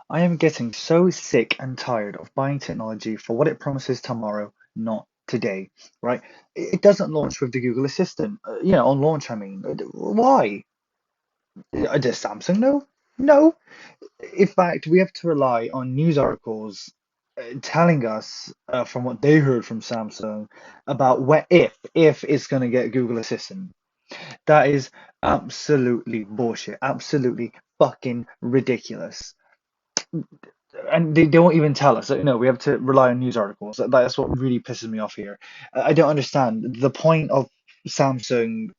I am getting so sick and tired of buying technology for what it promises tomorrow, not today, right? It doesn't launch with the Google Assistant. On launch, I mean. Why? Does Samsung know? No. In fact, we have to rely on news articles telling us from what they heard from Samsung about if it's going to get Google Assistant. That is absolutely bullshit. Absolutely fucking ridiculous. And they won't even tell us. No, we have to rely on news articles. That's what really pisses me off here. I don't understand the point of Samsung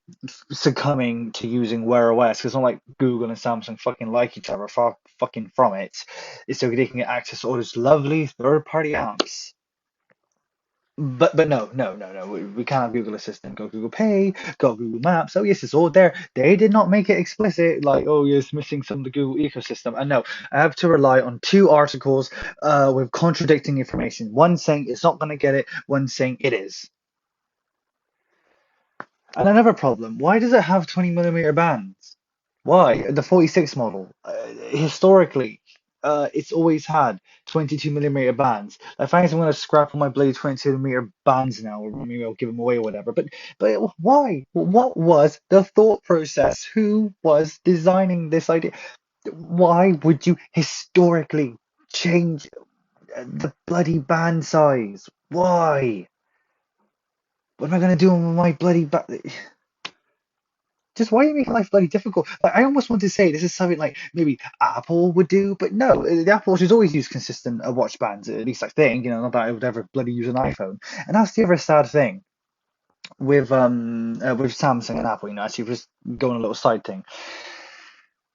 succumbing to using Wear OS, because it's not like Google and Samsung fucking like each other far fucking from it. It's so they can get access to all those lovely third-party apps. But no. We can't have Google Assistant. Go Google Pay, go Google Maps. Oh yes, it's all there. They did not make it explicit, like, oh yes, missing some of the Google ecosystem. And no, I have to rely on two articles with contradicting information. One saying it's not going to get it, one saying it is. And another problem, why does it have 20 millimeter bands? Why? The 46 model, historically, it's always had 22 millimeter bands. I find I'm going to scrap all my bloody 22 millimeter bands now, or maybe I'll give them away or whatever. But why? What was the thought process? Who was designing this idea? Why would you historically change the bloody band size? Why? What am I going to do with my bloody band? Just why are you making life bloody difficult? Like, I almost want to say this is something like maybe Apple would do, but no, the Apple Watch has always used consistent watch bands, at least I think, not that I would ever bloody use an iPhone. And that's the other sad thing with Samsung and Apple, actually just going a little side thing.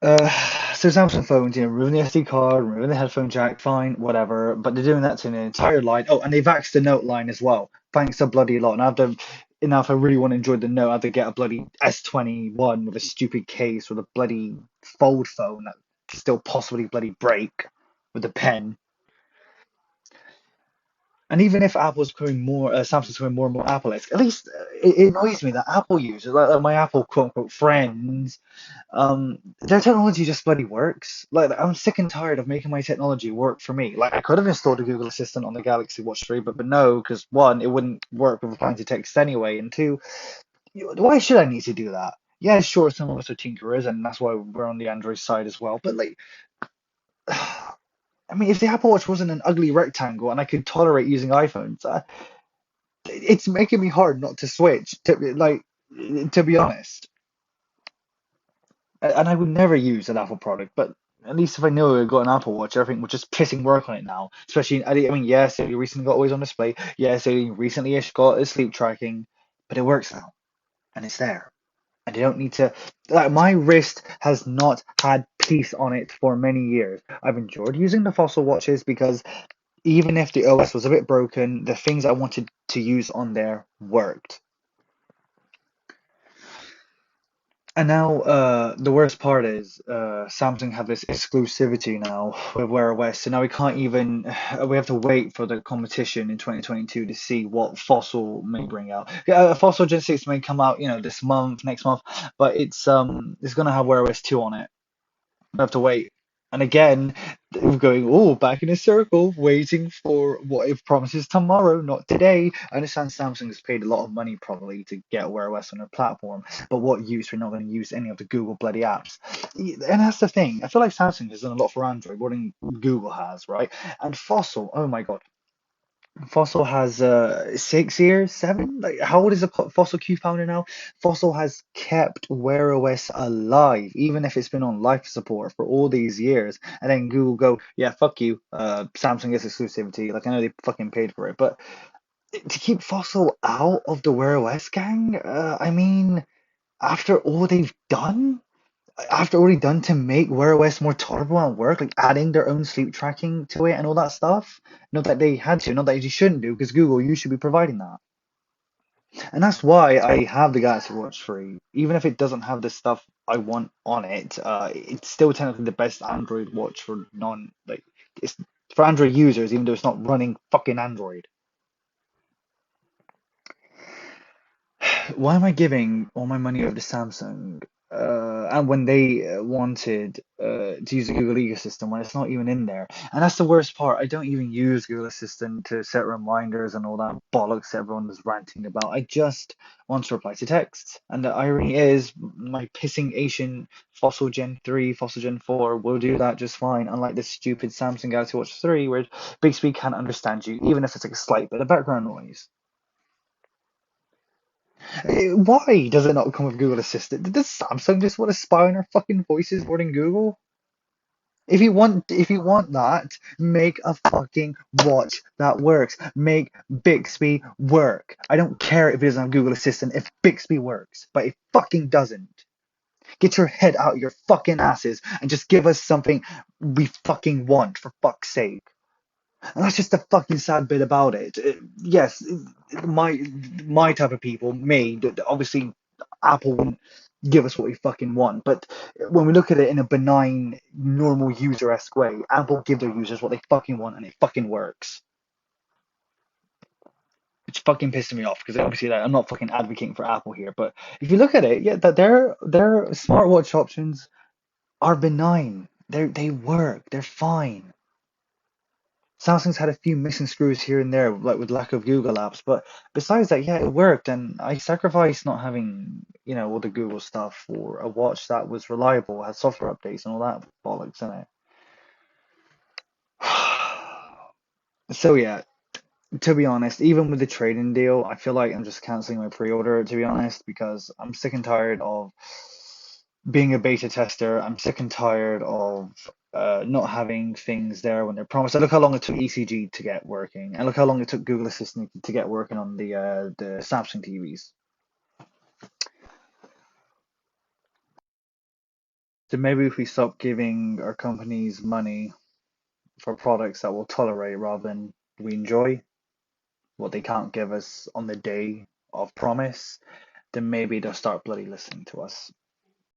Uh, so Samsung phones, removing the SD card, removing the headphone jack, fine, whatever. But they're doing that to an entire line. Oh, and they've axed the Note line as well. Thanks a bloody lot. And I have to, now if I really want to enjoy the Note, I have to get a bloody S21 with a stupid case with a bloody fold phone that can still possibly bloody break with a pen. And even if Apple's becoming more, Samsung's becoming more and more Apple-esque, at least it annoys me that Apple users, like my Apple quote unquote friends, their technology just bloody works. Like, I'm sick and tired of making my technology work for me. Like, I could have installed a Google Assistant on the Galaxy Watch 3, but no, because one, it wouldn't work with replying to text anyway, and two, why should I need to do that? Yeah, sure, some of us are tinkerers, and that's why we're on the Android side as well. But like, I mean, if the Apple Watch wasn't an ugly rectangle and I could tolerate using iPhones, it's making me hard not to switch. To be honest. And I would never use an Apple product, but at least if I know I got an Apple Watch, everything would just pissing work on it now. Especially, I mean, yes, it recently got always on display. Yes, it recently-ish got a sleep tracking, but it works now, and it's there. And I don't need to. Like, my wrist has not had peace on it for many years. I've enjoyed using the Fossil watches because even if the OS was a bit broken, the things I wanted to use on there worked. And now, the worst part is, Samsung have this exclusivity now with Wear OS, so now we can't even, we have to wait for the competition in 2022 to see what Fossil may bring out. Yeah, Fossil Gen 6 may come out, this month, next month, but it's gonna have Wear OS 2 on it. We have to wait. And again, we're going all back in a circle, waiting for what it promises tomorrow, not today. I understand Samsung has paid a lot of money probably to get Wear OS on their platform, but what use? We're not going to use any of the Google bloody apps. And that's the thing. I feel like Samsung has done a lot for Android more than Google has, right? And Fossil, oh my God, Fossil has 6 years, seven. Like, how old is the Fossil Q founder now? Fossil has kept Wear OS alive, even if it's been on life support for all these years. And then Google go, yeah, fuck you. Samsung gets exclusivity. Like, I know they fucking paid for it, but to keep Fossil out of the Wear OS gang, I mean, after all they've done after already done to make Wear OS more tolerable and work, like adding their own sleep tracking to it and all that stuff. Not that they had to, not that you shouldn't do, because Google, you should be providing that. And that's why I have the Galaxy Watch 3. Even if it doesn't have the stuff I want on it, it's still technically the best Android watch for it's for Android users, even though it's not running fucking Android. Why am I giving all my money over to Samsung? and when they wanted to use the Google ecosystem when it's not even in there. And that's the worst part. I don't even use Google Assistant to set reminders and all that bollocks everyone was ranting about. I just want to reply to texts. And the irony is, my pissing Asian Fossil Gen 3, Fossil Gen 4 will do that just fine, unlike this stupid Samsung Galaxy Watch 3, where Bixby can't understand you, even if it's like a slight bit of background noise. Why does it not come with Google Assistant? Does Samsung just want to spy on our fucking voices more than Google? If you want that, make a fucking watch that works. Make Bixby work. I don't care if it doesn't have Google Assistant, if Bixby works, but it fucking doesn't. Get your head out of your fucking asses and just give us something we fucking want, for fuck's sake. And that's just the fucking sad bit about it. Yes, my my type of people, me, obviously Apple wouldn't give us what we fucking want. But when we look at it in a benign, normal user-esque way, Apple give their users what they fucking want and it fucking works. It's fucking pissing me off because obviously like, I'm not fucking advocating for Apple here, but if you look at it, yeah, that their smartwatch options are benign. They work. They're fine. Samsung's had a few missing screws here and there, like with lack of Google apps, but besides that, yeah, it worked, and I sacrificed not having, all the Google stuff for a watch that was reliable, had software updates and all that bollocks in it. So yeah, to be honest, even with the trade-in deal, I feel like I'm just canceling my pre-order, to be honest, because I'm sick and tired of being a beta tester. I'm sick and tired of not having things there when they're promised. Look how long it took ECG to get working, and look how long it took Google Assistant to get working on the Samsung TVs. So maybe if we stop giving our companies money for products that we'll tolerate rather than we enjoy, what they can't give us on the day of promise, then maybe they'll start bloody listening to us.